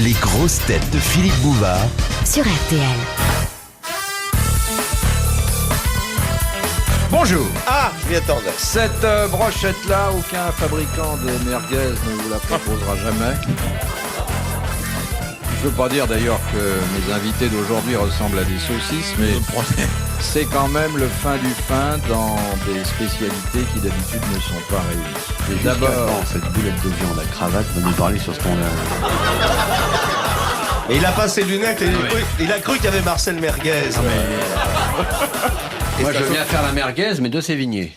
Les grosses têtes de Philippe Bouvard sur RTL. Bonjour. Ah, je m'y attendais. Cette brochette-là, aucun fabricant de merguez ne vous la proposera jamais. Je veux pas dire d'ailleurs que mes invités d'aujourd'hui ressemblent à des saucisses, mais c'est quand même le fin du fin dans des spécialités qui d'habitude ne sont pas réunies. D'abord, cette boulette de viande à cravate va nous parler sur ce ton-là. Et il a pas ses lunettes et il a cru qu'il y avait Marcel Merguez. Moi, je viens faire la merguez, mais de Sévigné.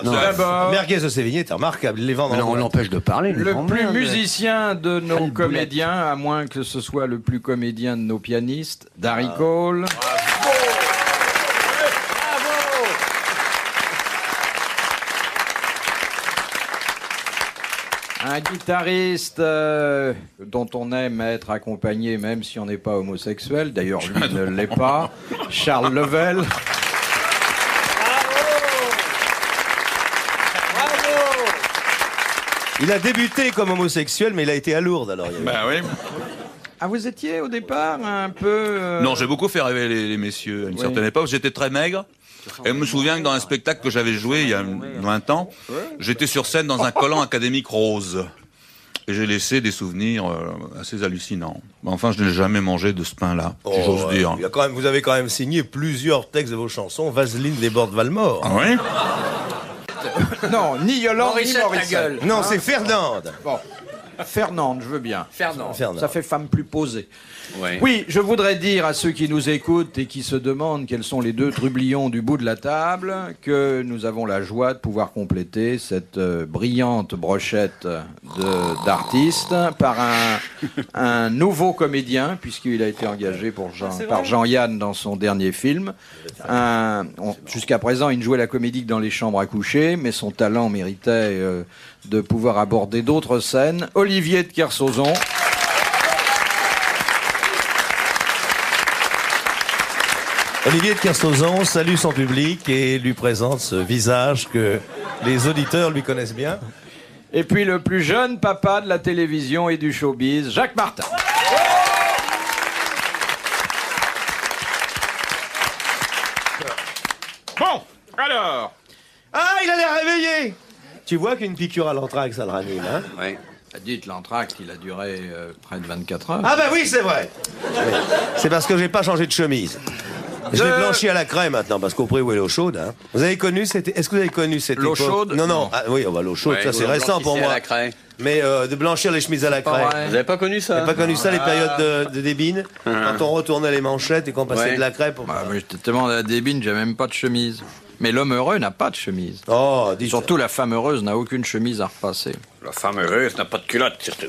D'abord, Merguez de Sévigné, c'est remarquable. Les vend Mais non, on l'empêche de parler. le nous, plus emmerde. musicien de nos comédiens, à moins que ce soit le plus comédien de nos pianistes, Darry Cole. Un guitariste dont on aime être accompagné même si on n'est pas homosexuel, d'ailleurs lui ne l'est pas, Charles Level. Il a débuté comme homosexuel, mais il a été à Lourdes alors. Ben oui. Ah, vous étiez au départ un peu... Non, j'ai beaucoup fait rêver les messieurs à une certaine époque. J'étais très maigre. Et je me souviens que dans un spectacle que j'avais joué il y a 20 ans, j'étais sur scène dans un collant académique rose. Et j'ai laissé des souvenirs assez hallucinants. Mais enfin, je n'ai jamais mangé de ce pain-là, si j'ose dire. Vous avez quand même signé plusieurs textes de vos chansons. Vaseline déborde Valmore. Ah oui? Non, ni Yolande, ni Morissette. Non, c'est Fernande. Bon, Fernande, je veux bien. Fernande. Ça fait femme plus posée. Ouais. Oui, je voudrais dire à ceux qui nous écoutent et qui se demandent quels sont les deux trublions du bout de la table que nous avons la joie de pouvoir compléter cette brillante brochette d'artistes par un nouveau comédien, puisqu'il a été engagé par Jean-Yann dans son dernier film. Jusqu'à présent, il ne jouait la comédie que dans les chambres à coucher, mais son talent méritait de pouvoir aborder d'autres scènes. Olivier de Kersauzon. Olivier de Kersauzon salue son public et lui présente ce visage que les auditeurs lui connaissent bien. Et puis le plus jeune papa de la télévision et du showbiz, Jacques Martin. Bon, alors... Ah, il a l'air réveillé. Tu vois qu'une piqûre à l'anthrax, ça le ranime, hein? Ouais. Dites, l'entracte, il a duré près de 24 heures. Ah bah oui, c'est vrai. C'est parce que j'ai pas changé de chemise. Je l'ai blanchi à la crème maintenant, parce qu'au prix où est l'eau chaude, hein. Est-ce que vous avez connu cette L'eau époque? chaude? Non. Non. Ah, oui, l'eau chaude, Ouais, ça c'est vous récent pour blanchissez moi. à la craie. Mais de blanchir les chemises à la crème. Ouais. Vous avez pas connu ça? T'as pas connu ça, les périodes de débine? Quand on retournait les manchettes et qu'on passait Ouais. de la crêpe pour... Bah, moi, j'étais tellement à la débine, j'ai même pas de chemise. Mais l'homme heureux n'a pas de chemise. Oh, dis Surtout la femme heureuse n'a aucune chemise à repasser. La femme heureuse n'a pas de culotte, surtout.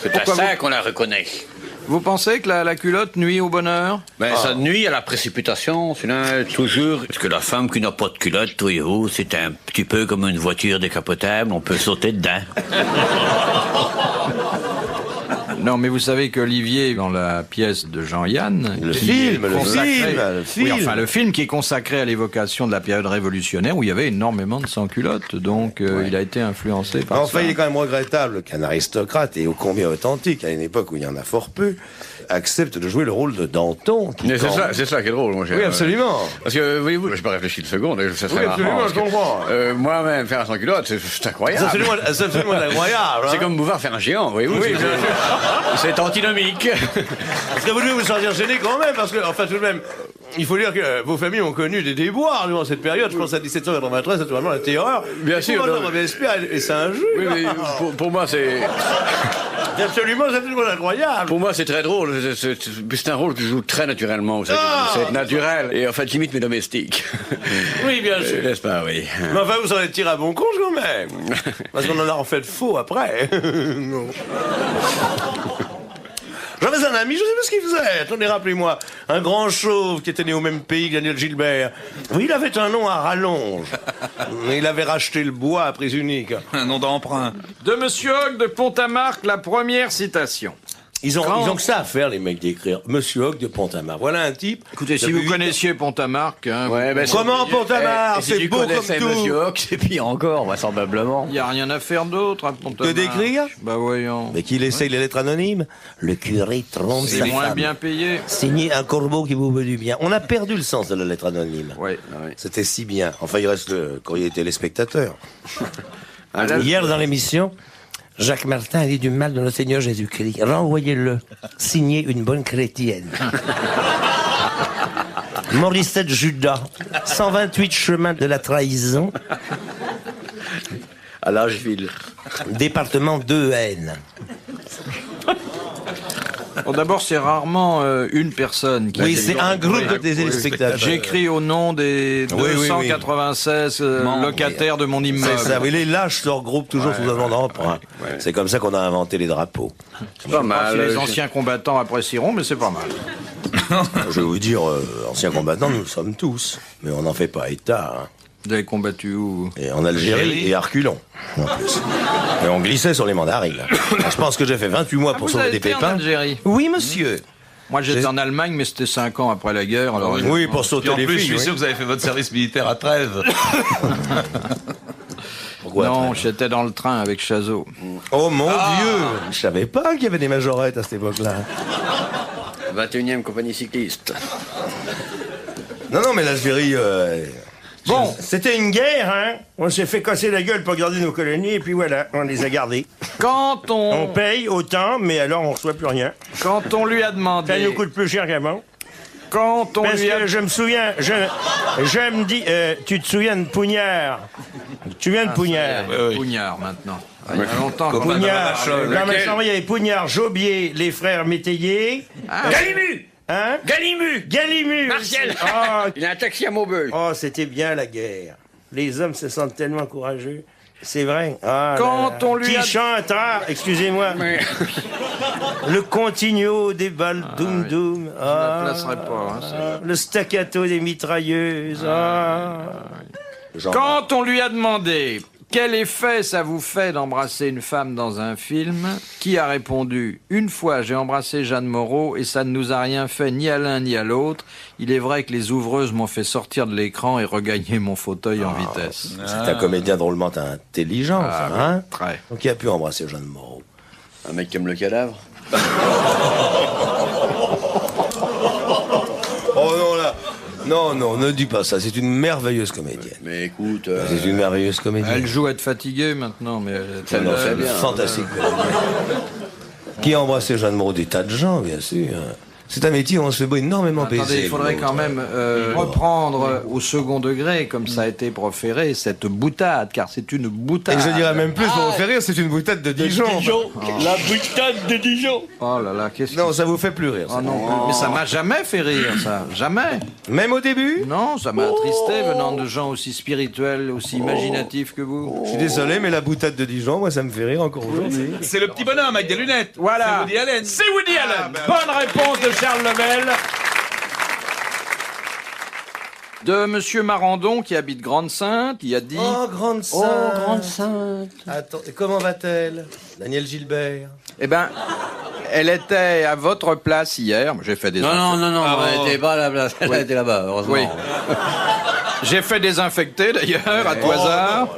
C'est à Pourquoi ça qu'on la reconnaît. Vous pensez que la culotte nuit au bonheur? Ben, ça nuit à la précipitation, sinon, toujours. Parce que la femme qui n'a pas de culotte, voyez-vous, c'est un petit peu comme une voiture décapotable, on peut sauter dedans. Non, mais vous savez qu'Olivier, dans la pièce de Jean-Yann... Le qui film, est le consacré- film, le film. Oui, enfin, le film qui est consacré à l'évocation de la période révolutionnaire où il y avait énormément de sans-culottes, donc il a été influencé par Enfin, ça. il est quand même regrettable qu'un aristocrate, et ô combien authentique, à une époque où il y en a fort peu, accepte de jouer le rôle de Danton. Mais c'est ça qui est drôle, moi. Oui, absolument. Parce que, voyez-vous, j'ai pas réfléchi une seconde, ça serait Oui, marrant, absolument, parce je comprends. que, moi-même, faire un sans culotte, c'est incroyable. C'est absolument incroyable. C'est comme Bouvard faire un géant, voyez-vous. Oui, c'est antinomique. Parce que vous devez vous sentir gêné quand même, parce que, enfin, tout de même, il faut dire que vos familles ont connu des déboires durant cette période. Je pense à 1793, naturellement, la terreur. Bien sûr, non. Robespierre et Saint-Just. Oui, mais pour moi, c'est C'est absolument incroyable. Pour moi, c'est très drôle. C'est un rôle que je joue très naturellement. C'est naturel. Et en fait, j'imite mes domestiques. Oui, bien sûr. N'est-ce pas, oui. Mais enfin, vous en êtes tiré à bon compte quand même. Parce qu'on en a en fait faux après. Non. J'avais un ami, je sais pas ce qu'il faisait. Attendez, rappelez-moi. Un grand chauve qui était né au même pays que Daniel Gilbert. Oui, il avait un nom à rallonge. Il avait racheté le bois à prise unique. Un nom d'emprunt. De Monsieur Hogg de Pont-à-Marc, la première citation. Ils ont que ça à faire, les mecs, d'écrire. Monsieur Hoc de Pont-à-Marc. Voilà un type. Écoutez, si depuis vous connaissiez Pont-à-Marc, hein, Comment Pont-à-Marc? C'est beau comme tout. Monsieur Hoc, c'est pire encore, vraisemblablement. il n'y a rien à faire d'autre à Pont-à-Marc. Que d'écrire? Bah voyons. Mais qu'il essaye les lettres anonymes. Le curé trompe C'est sa moins femme. bien payé. Signé un corbeau qui vous veut du bien. On a perdu le sens de la lettre anonyme. Ouais. C'était si bien. Enfin, il reste le courrier téléspectateur. là, Hier, dans l'émission, Jacques Martin a dit du mal de notre Seigneur Jésus-Christ. Renvoyez-le. Signé une bonne chrétienne. Morissette Judas. 128 chemin de la trahison. À Lâcheville. Département de Haine. Bon, d'abord, c'est rarement une personne qui Oui, a c'est des- un groupe de Oui. téléspectateurs. J'écris au nom des Oui, oui, 296 locataires de mon immeuble. C'est ça, oui, les lâches se regroupent toujours sous un nom d'emprunt. C'est comme ça qu'on a inventé les drapeaux. C'est pas Si mal. les anciens combattants apprécieront, mais c'est pas mal. Je vais vous dire, anciens combattants, nous le sommes tous. Mais on n'en fait pas état. Hein. Vous avez combattu où? Et en Algérie et Arculon, en plus. Et on glissait sur les mandarines. Je pense que j'ai fait 28 mois pour vous sauver avez des été en pépins. Algérie? Oui, monsieur. Moi, j'étais J'ai- en Allemagne, mais c'était 5 ans après la guerre. Alors, Oui, pour sauter Puis en les plus, je filles. suis oui. sûr que vous avez fait votre service militaire à Trèves. Pourquoi non, après j'étais dans le train avec Chazot. Oh mon Dieu. Je savais pas qu'il y avait des majorettes à cette époque-là. 21e compagnie cycliste. Non, non, mais l'Algérie... Bon, C'était une guerre, hein. On s'est fait casser la gueule pour garder nos colonies, et puis voilà, on les a gardées. quand On on, paye autant, mais alors on reçoit plus rien. quand on lui a Ça demandé, nous coûte plus cher qu'avant. quand on Parce lui a que je me souviens, je me dis, tu te souviens de Pougnard? Tu viens de Pougnard? Pougnard maintenant. Ah, il y a longtemps. Copain Pougnard. de la Vachole. Dans ma chambre, il y avait Pougnard, Jobier, les frères Métayer. Galimu Hein? Galimu Galimu. Martial. Oh, Il a un taxi à Maubeuge. oh, c'était bien la guerre. Les hommes se sentent tellement courageux. C'est vrai. Ah, Quand là, là. on lui Qui a- chantera, excusez-moi, le continuo des balles doum doum. Je ne la placerai pas. Hein, c'est- Le staccato des mitrailleuses. Ah. Quand on lui a demandé quel effet ça vous fait d'embrasser une femme dans un film, qui a répondu « Une fois, j'ai embrassé Jeanne Moreau et ça ne nous a rien fait ni à l'un ni à l'autre. Il est vrai que les ouvreuses m'ont fait sortir de l'écran et regagner mon fauteuil en vitesse. C'est un comédien drôlement intelligent, ça, hein? Très. Donc il a pu embrasser Jeanne Moreau. Un mec qui aime le cadavre. Oh non, là. Non, non, ne dis pas ça. C'est une merveilleuse comédienne. Mais écoute, C'est une merveilleuse Elle comédienne. joue à être fatiguée maintenant, mais elle était Non, là, c'est elle- une fantastique comédienne. Qui a embrassé Jeanne Moreau? Des tas de gens, bien sûr. C'est un métier où on se fait énormément baiser. Attendez, il faudrait quand même reprendre au second degré, comme ça a été proféré, cette boutade, car c'est une boutade. Et je dirais même plus, pour vous faire rire, c'est une boutade de Dijon. La boutade de Dijon. Oh là là, qu'est-ce Non, que... ça vous fait plus rire. ça. Oh non, mais ça m'a jamais fait rire, ça. Jamais. Même au début? Non, ça m'a attristé venant de gens aussi spirituels, aussi imaginatifs que vous. Je suis désolé, mais la boutade de Dijon, moi, ça me fait rire encore aujourd'hui. C'est le petit bonhomme avec des lunettes. Voilà. C'est Woody Allen. C'est Woody Allen. Bonne réponse de Charles Level. De Monsieur Marandon, qui habite Grande-Sainte, il a dit... Oh, grande sainte. Attends, et comment va-t-elle? Daniel Gilbert. Eh ben, elle était à votre place hier. J'ai fait des... Non, elle était pas à la place. Elle était là-bas, heureusement. Oui. J'ai fait désinfecter d'ailleurs, à tout hasard.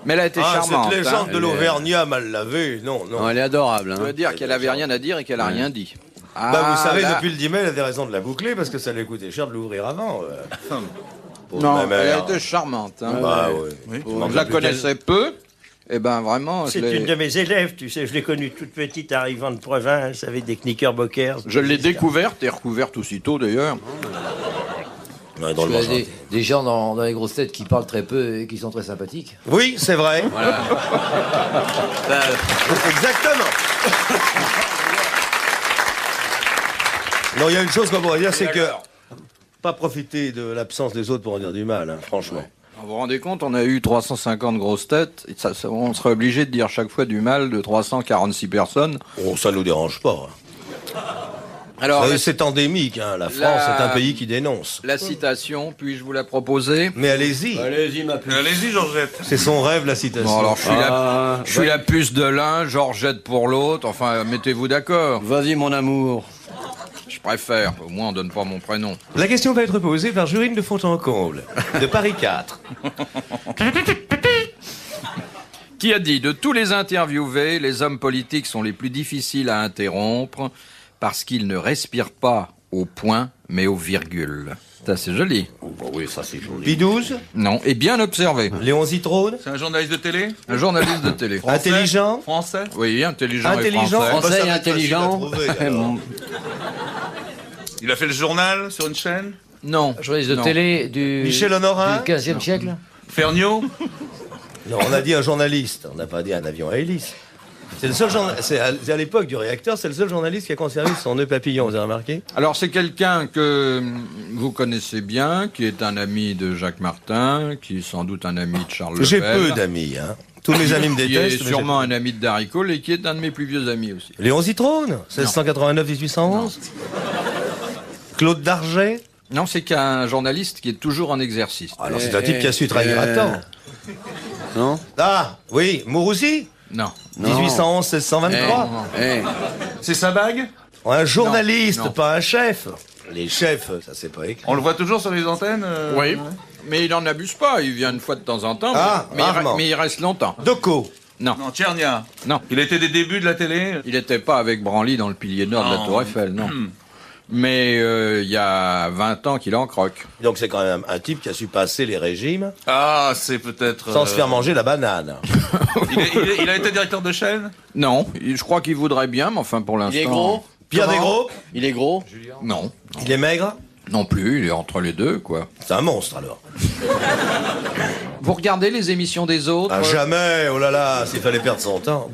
Mais elle a été charmante. cette légende hein. de l'Auvergnat mal lavée, non, non. Non, elle est adorable. Ça veut Hein. dire qu'elle avait rien à dire et qu'elle a rien dit. Bah, Ah, vous savez, là- depuis le 10 mai, elle avait raison de la boucler parce que ça lui coûtait cher de l'ouvrir avant. Pour Non, ma elle mère. a été charmante. Hein. Bah, ouais. Je la connaissais peu. Et ben vraiment, C'est une de mes élèves, tu sais, je l'ai connue toute petite arrivant de province avec des knickerbockers. je l'ai découverte et recouverte aussitôt d'ailleurs. Ouais, drôlement Il y a gentil. des gens dans les grosses têtes qui parlent très peu et qui sont très sympathiques. Oui, c'est vrai. Exactement. Non, il y a une chose qu'on pourrait dire, c'est que pas profiter de l'absence des autres pour en dire du mal, hein, franchement. Vous vous rendez compte, on a eu 350 grosses têtes. Et on serait obligé de dire chaque fois du mal de 346 personnes. Oh, ça nous dérange pas. Alors, C'est endémique, hein. La France est un pays qui dénonce. la citation, puis-je vous la proposer? Mais allez-y, Allez-y, ma puce. Allez-y, Georgette. c'est son rêve la citation. Bon, alors, je suis la puce de l'un, Georgette pour l'autre. Enfin, mettez-vous d'accord. Vas-y, mon amour. Je préfère. Au moins, on donne pas mon prénom. La question va être posée par Jurine de Fontencomble, de Paris 4. Qui a dit, de tous les interviewés, les hommes politiques sont les plus difficiles à interrompre parce qu'ils ne respirent pas au point, mais au virgule. Ça, c'est joli. Oh, bah oui, ça c'est joli. P12, Non, et bien observé. Léon Zitrone, C'est un journaliste de télé? Un journaliste de télé. intelligent. Français? Oui, intelligent, Intelligent. et français. Français ça et va être facile intelligent. à trouver, alors. Il a fait le journal sur une chaîne? Non. Journaliste de non. télé du Michel Honorat. du 15e siècle. Ferniaud? Non, on a dit un journaliste, on n'a pas dit un avion à hélice. C'est le seul c'est à l'époque du réacteur, c'est le seul journaliste qui a conservé son nœud papillon, vous avez remarqué? Alors, c'est quelqu'un que vous connaissez bien, qui est un ami de Jacques Martin, qui est sans doute un ami de Charles J'ai Lepelle. peu d'amis, hein. Tous mes amis me Qui détestent. est mais sûrement un ami de Darry Cole et qui est un de mes plus vieux amis aussi. Léon Zitrone, 1689-1811. Claude Darget. Non, c'est qu'un journaliste qui est toujours en exercice. Alors c'est un type qui a su trahir à temps. Non. Ah, oui, Mourouzi, Non. 1811-1623. Eh, C'est sa bague? Un journaliste, Non. pas un chef. Les chefs, ça c'est pas écrit. On le voit toujours sur les antennes? Oui. Mais il n'en abuse pas, il vient une fois de temps en temps, Ah, rarement. mais il reste longtemps. Doco. Non. Non, Tchernia. Non. Il était des débuts de la télé? Il n'était pas avec Branly dans le pilier nord de la Non. Tour Eiffel, non. Mais il y a 20 ans qu'il en croque. Donc c'est quand même un type qui a su passer les régimes Ah, c'est peut-être... sans se faire manger la banane. Il a été directeur de chaîne? Non, je crois qu'il voudrait bien, mais enfin pour l'instant... il est gros. Pierre Desgros, Il est gros. Non. il est maigre. Non plus, il est entre les deux, quoi. C'est un monstre alors. Vous regardez les émissions des autres? Ah, jamais, oh là là, s'il fallait perdre son temps.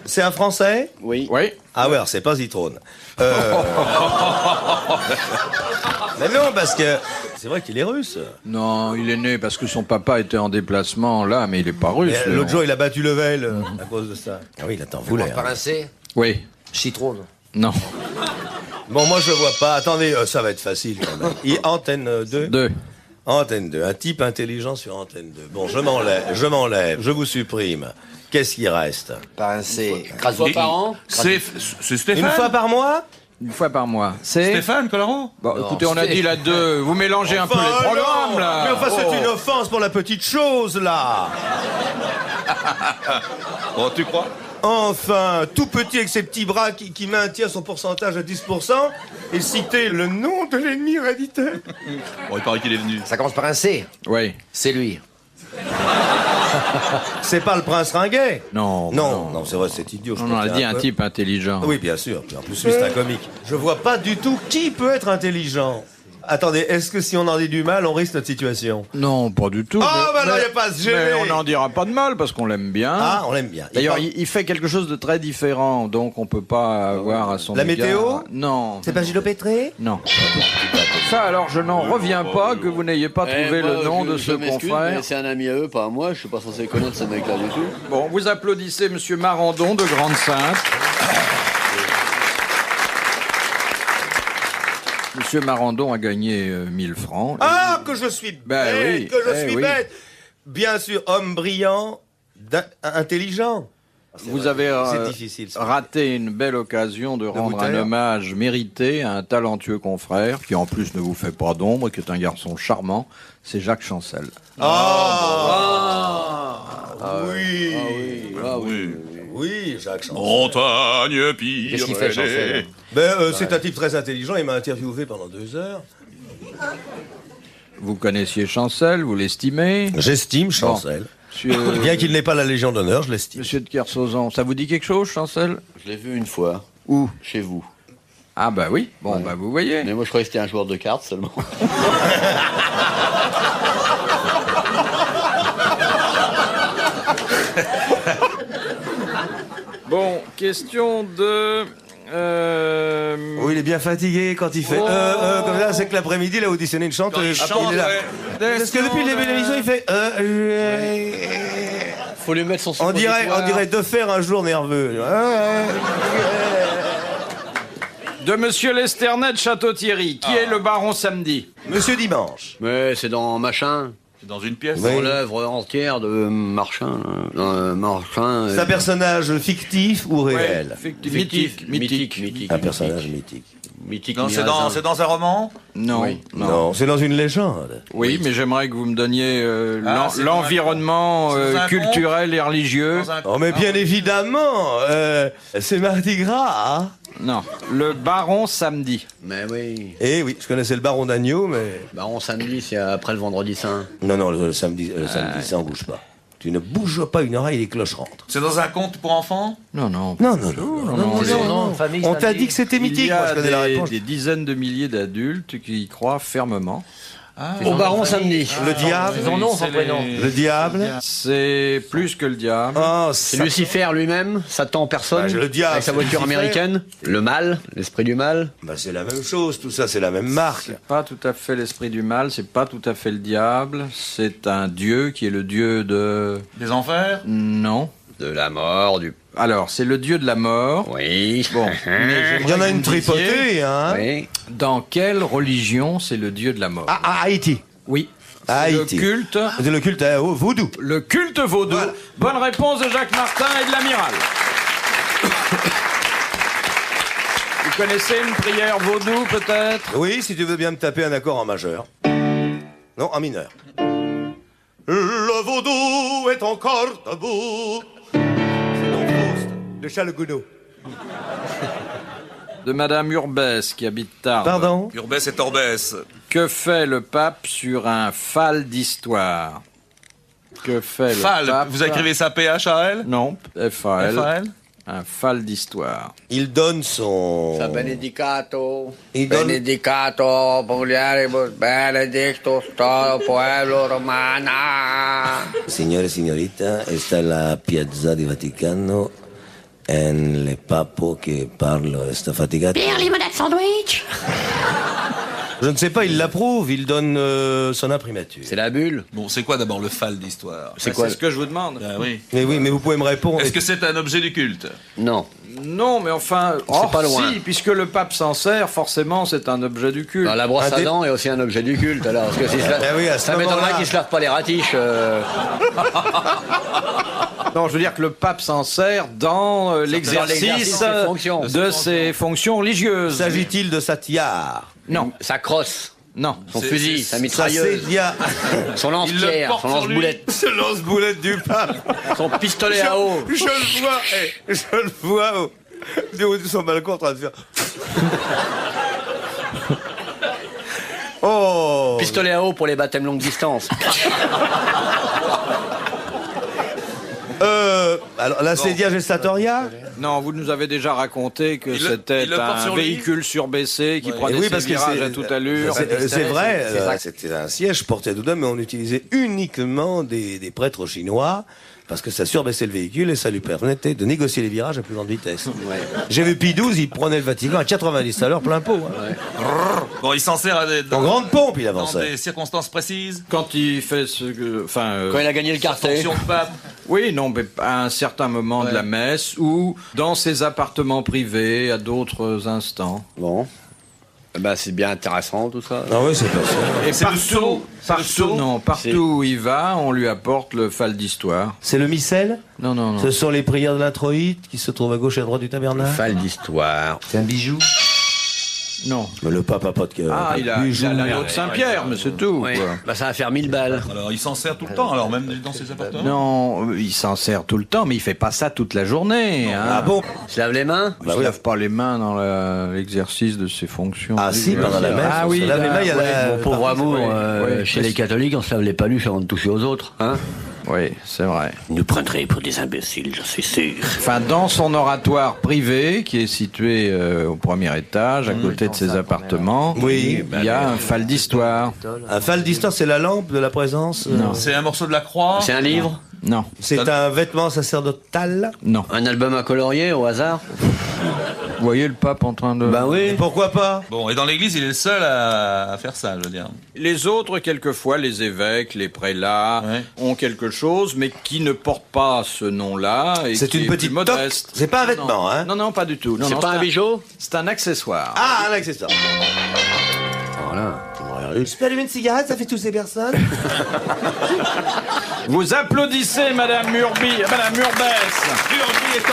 C'est un Français? Oui. Oui. Ah ouais, alors c'est pas Zitrone. Mais non, parce que c'est vrai qu'il est russe. Non, il est né parce que son papa était en déplacement là, mais il est pas russe. Et Léon. l'autre jour, il a battu Level à cause de ça. Ah oui, il t'en voulait. Par un C, Oui. Citrone. Non. Bon, moi, je le vois pas. Attendez, ça va être facile quand même. Antenne 2. Deux. Antenne 2. Un type intelligent sur Antenne 2. Bon, je m'enlève, je vous supprime. Qu'est-ce qui reste? Par un C. Une fois par an. C'est Stéphane? Une fois par mois? Une fois par mois. C'est... Stéphane Collaro? Bon, écoutez, on a dit la 2. Vous mélangez un peu les programmes, non. là. Mais enfin, c'est Oh. une offense pour la petite chose, là. Oh, tu crois? Enfin, tout petit avec ses petits bras qui maintient son pourcentage à 10% et citer le nom de l'ennemi héréditaire. Bon, il paraît qu'il est venu. Ça commence par un C. Oui. C'est lui. C'est pas le prince Ringuet? Non. Non, c'est vrai, c'est idiot. je On a préfère dit un un peu. type intelligent. Oui, bien sûr. Puis en plus, lui, c'est un comique. Je vois pas du tout qui peut être intelligent. Attendez, est-ce que si on en dit du mal, on risque notre situation? Non, pas du tout. Ah, bah non, mais- y a pas à se Mais gêner. on n'en dira pas de mal parce qu'on l'aime bien. Ah, on l'aime bien. D'ailleurs, parle- il fait quelque chose de très différent, donc on peut pas avoir à son La égard- météo? Non. C'est pas Gilles Pétré? Non. Ça, alors, je n'en reviens pas que vous n'ayez pas trouvé le nom de ce confrère. C'est un ami à eux, pas à moi. Je suis pas censé connaître ce mec-là du tout. Bon, vous applaudissez Monsieur Marandon de Grande-Sainte. Monsieur Marandon a gagné 1000 francs. Ah, que je suis bête, Ben oui, que je suis oui. bête. Bien sûr, homme brillant, intelligent. Vous vrai, avez c'est difficile, ça. raté une belle occasion de rendre vous un taire. hommage mérité à un talentueux confrère qui en plus ne vous fait pas d'ombre, qui est un garçon charmant, c'est Jacques Chancel. Oui. Ah oui. Oui, Jacques Chancel. Montagne pire. Qu'est-ce qu'il fait, Chancel? C'est un type très intelligent, il m'a interviewé pendant 2 heures. Vous connaissiez Chancel, vous l'estimez? J'estime Chancel. Monsieur, Bien qu'il n'ait pas la Légion d'honneur, je l'estime. Monsieur de Kersauzon, ça vous dit quelque chose, Chancel? Je l'ai vu une fois. Où? Chez vous. Ah bah oui, bon bah vous voyez. Mais moi, je croyais que c'était un joueur de cartes seulement. Bon, question de... Oui, il est bien fatigué quand il fait comme ça, c'est que l'après-midi, il a auditionné une chanteuse. il chante, Il est là. ouais. Parce que depuis le début de l'émission, il fait Faut lui mettre son on dirait de faire un jour nerveux. de Monsieur Lesternet de Château-Thierry. Qui est le baron samedi? Monsieur Dimanche. Mais c'est dans Machin. C'est dans une pièce. Dans l'œuvre entière de Marchand. Marchand. C'est un personnage fictif ou réel? Mythique. Un personnage mythique. Mythique. Non, c'est dans un roman. Non, Oui. Non, c'est dans une légende. Oui, mais j'aimerais que vous me donniez c'est l'environnement dans un conte. culturel et religieux. Dans un... Oh, mais bien évidemment, c'est Mardi Gras, hein? Non, le baron samedi. Mais oui. Eh oui, je connaissais le baron d'Agneau, mais... Baron samedi, c'est après le vendredi saint. Non, le samedi, ça en bouge pas. Tu ne bouges pas une oreille, les cloches rentrent. C'est dans un conte pour enfants. Non. Non. Son nom de famille, On t'a samedi. dit que c'était Il y mythique, moi je a connais la réponse. des dizaines de milliers d'adultes qui y croient fermement. Au Baron samedi. Le diable, C'est son nom, son C'est prénom. le diable. C'est plus que le diable. Oh, C'est Lucifer lui-même, Satan en personne, Bah, le diable, avec sa c'est voiture Lucifer. américaine. Le mal, l'esprit du mal. Bah, c'est la même chose, tout ça, c'est la même marque. Pas tout à fait l'esprit du mal, c'est pas tout à fait le diable. C'est un dieu qui est le dieu de... Des enfers. Non. De la mort, du... Alors, c'est le dieu de la mort. Oui. Bon, Il y en a une tripotée, hein. Oui. dans quelle religion c'est le dieu de la mort? À Haïti. Oui. À C'est Haïti. Le culte. C'est le culte au vaudou. Le culte vaudou. Voilà. Bonne réponse de Jacques Martin et de l'amiral. Vous connaissez une prière vaudou, peut-être? Oui, si tu veux bien me taper un accord en majeur. Non, en mineur. Le vaudou est encore debout. C'est donc Faust, de Charles Gounod. De Madame Urbès, qui habite Tarbes. Pardon? Urbès et Torbès. Que fait le pape sur un fal d'histoire? Que fait le Fal. pape? Vous écrivez ça P-H-A-L? Non, F-A-L. F-A-L. Un fal d'histoire. Il donne son... Sa benedicato. Il donne- Benedicato, Pauliaribus, benedictus, todo pueblo romana. Signore e signorita, esta è la piazza di Vaticano e il papo che parlo sta faticato. Je ne sais pas, il l'approuve, il donne son imprimature. C'est la bulle. Bon, c'est quoi d'abord le fal d'histoire? C'est quoi? C'est ce que je vous demande. Ah oui. Mais oui, mais vous pouvez me répondre. Est-ce que c'est un objet du culte? Non. Non, mais enfin... C'est pas loin. Si, puisque le pape s'en sert, forcément, c'est un objet du culte. Alors, la brosse Un à dé- dents est aussi un objet du culte, alors. Parce que si ça, Eh oui, à ce ça m'étonnerait moment-là. qu'il se lave pas les ratiches. Non, je veux dire que le pape s'en sert dans l'exercice l'exercice de ses fonctions. de ses fonctions religieuses. S'agit-il de sa tiare? Non, Sa crosse, non. son C'est- fusil, c'est- sa Sa mitrailleuse, sédia. son Il le lance-pierre, porte son sur lui. lance-boulette, Ce lance-boulette du pape. son pistolet à eau. Je le vois, je le vois du haut de son balcon en train de faire... Oh! Pistolet à eau pour les baptêmes longue distance. Alors, la sedia gestatoria? Non, vous nous avez déjà raconté que Il le- c'était il le porte un sur lui. véhicule surbaissé qui Eh prenait oui, ses virages à toute allure. C'est vrai, c'était un siège porté à dos d'homme, mais on utilisait uniquement des prêtres chinois, parce que ça surbaissait le véhicule et ça lui permettait de négocier les virages à plus grande vitesse. J'ai vu Pie XII, il prenait le Vatican à 90 à l'heure plein pot. Hein. Bon, il s'en sert En grande pompe, il dans avançait. des circonstances précises. Quand il fait ce que... Enfin... Quand il a gagné le quartet. Fonction de pape. Oui, non, mais à un certain moment de la messe ou dans ses appartements privés à d'autres instants. Bon. Bah, c'est bien intéressant tout ça. Ah oui, c'est pas ça. Et C'est le sceau. C'est le sceau. non, partout où il va, on lui apporte le fal d'histoire. C'est le missel? Non, non, non. Ce sont les prières de l'introïte qui se trouvent à gauche et à droite du tabernacle? Fal d'histoire. C'est un bijou. Non. Mais le pape a pas de cœur. Ah, il a l'anneau de Saint-Pierre, mais c'est tout. Oui. Quoi. Bah, ça va faire 1000 balles. Alors, il s'en sert tout le temps, alors même dans ses appartements. Non, il s'en sert tout le temps, mais il fait pas ça toute la journée. Hein. Ah bon? Il se lave les mains. Il se lave pas les mains dans l'exercice de ses fonctions. Ah si, pendant la messe. Ah on oui, se lave les là, mains, il y a la... Mon pauvre amour, oui. chez les catholiques, on se lave les paluches avant de toucher aux autres. Hein? Oui, c'est vrai. Nous prendrez pour des imbéciles, j'en suis sûr. Enfin, dans son oratoire privé, qui est situé au premier étage, à côté de ses appartements, Oui. il y a un fal d'histoire. Un fal d'histoire, c'est la lampe de la présence? Non. C'est un morceau de la croix. C'est un livre? Non, C'est un vêtement sacerdotal? non. Un album à colorier au hasard? Vous voyez le pape en train de... Ben oui. Et pourquoi pas? Bon, et dans l'église, il est le seul à faire ça, je veux dire. Les autres, quelquefois, les évêques, les prélats, ont quelque chose, mais qui ne portent pas ce nom-là. C'est une petite toque. modeste. C'est pas un vêtement, hein? Non, pas du tout. Non, C'est non, pas un bijou? C'est un accessoire. Ah, un accessoire. Voilà. Je peux allumer une cigarette, ça fait tous ces personnes? Vous applaudissez Madame Murby, Madame Murbès. Murby est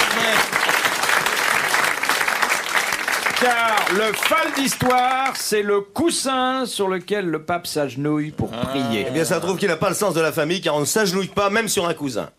Car le fal d'histoire, c'est le coussin sur lequel le pape s'agenouille pour prier. Eh bien, ça trouve qu'il n'a pas le sens de la famille, car on ne s'agenouille pas, même sur un cousin.